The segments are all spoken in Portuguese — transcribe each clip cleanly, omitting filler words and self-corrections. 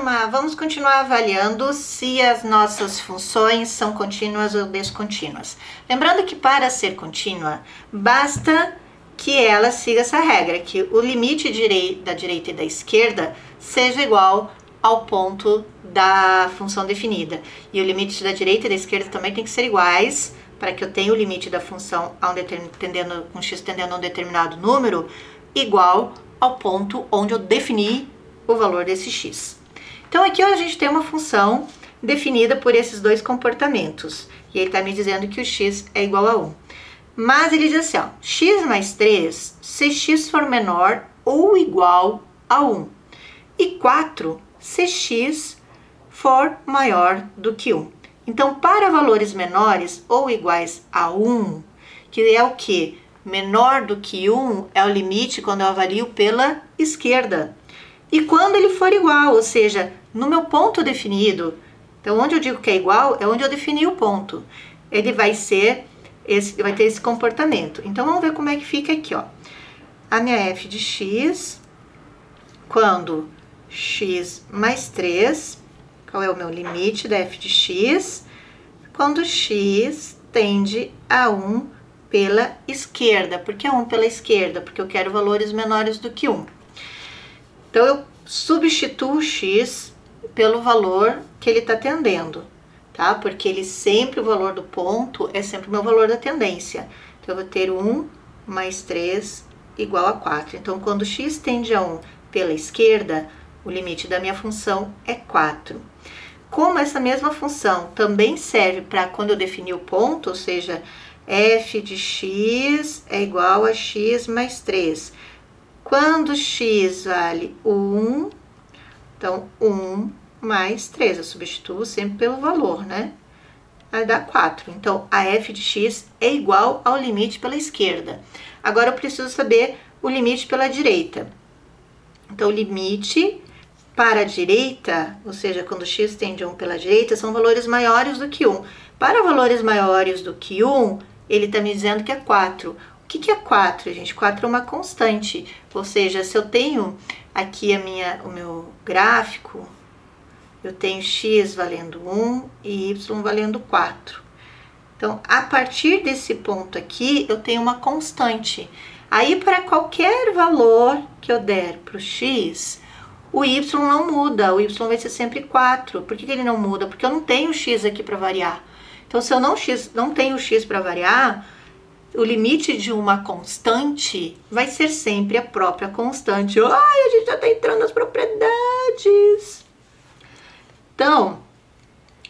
turma, vamos continuar avaliando se as nossas funções são contínuas ou descontínuas. Lembrando que para ser contínua, basta que ela siga essa regra, que o limite da direita e da esquerda seja igual ao ponto da função definida. E o limite da direita e da esquerda também tem que ser iguais, para que eu tenha o limite da função com x tendendo a um determinado número, igual ao ponto onde eu defini o valor desse x. Então aqui a gente tem uma função definida por esses dois comportamentos. E ele está me dizendo que o x é igual a 1. Mas ele diz assim, ó, x mais 3, se x for menor ou igual a 1. E 4, se x for maior do que 1. Então, para valores menores ou iguais a 1, que é o que? Menor do que 1 é o limite quando eu avalio pela esquerda. E quando ele for igual, ou seja, no meu ponto definido, então onde eu digo que é igual, é onde eu defini o ponto. Ele vai ter esse comportamento. Então vamos ver como é que fica aqui, ó. A minha f de x, quando x mais 3, qual é o meu limite da f de x? Quando x tende a 1 pela esquerda. Por que 1 pela esquerda? Porque eu quero valores menores do que 1. Então, eu substituo o x pelo valor que ele está tendendo, tá? Porque o valor do ponto é sempre o meu valor da tendência. Então, eu vou ter 1 mais 3 igual a 4. Então, quando x tende a 1 pela esquerda, o limite da minha função é 4. Como essa mesma função também serve para quando eu definir o ponto, ou seja, f de x é igual a x mais 3. Quando x vale 1, então 1 mais 3, eu substituo sempre pelo valor, né? Vai dar 4. Então, a f de x é igual ao limite pela esquerda. Agora, eu preciso saber o limite pela direita. Então, o limite para a direita, ou seja, quando x tende a 1 pela direita, são valores maiores do que 1. Para valores maiores do que 1, ele está me dizendo que é 4. O que é 4, gente? 4 é uma constante, ou seja, se eu tenho aqui o meu gráfico, eu tenho x valendo 1 e y valendo 4. Então, a partir desse ponto aqui, eu tenho uma constante. Aí, para qualquer valor que eu der para o x, o y não muda, o y vai ser sempre 4. Por que ele não muda? Porque eu não tenho x aqui para variar. Então, se eu não tenho x para variar, o limite de uma constante vai ser sempre a própria constante. Ai, a gente já está entrando nas propriedades. Então,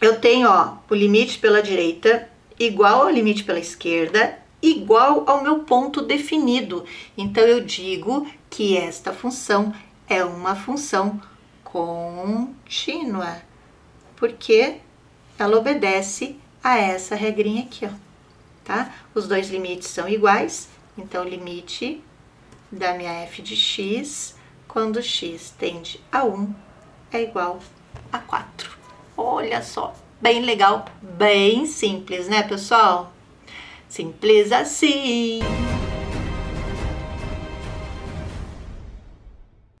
eu tenho, ó, o limite pela direita igual ao limite pela esquerda, igual ao meu ponto definido. Então, eu digo que esta função é uma função contínua, porque ela obedece a essa regrinha aqui, ó. Tá? Os dois limites são iguais, então o limite da minha f de x, quando x tende a 1, é igual a 4. Olha só, bem legal, bem simples, né, pessoal? Simples assim.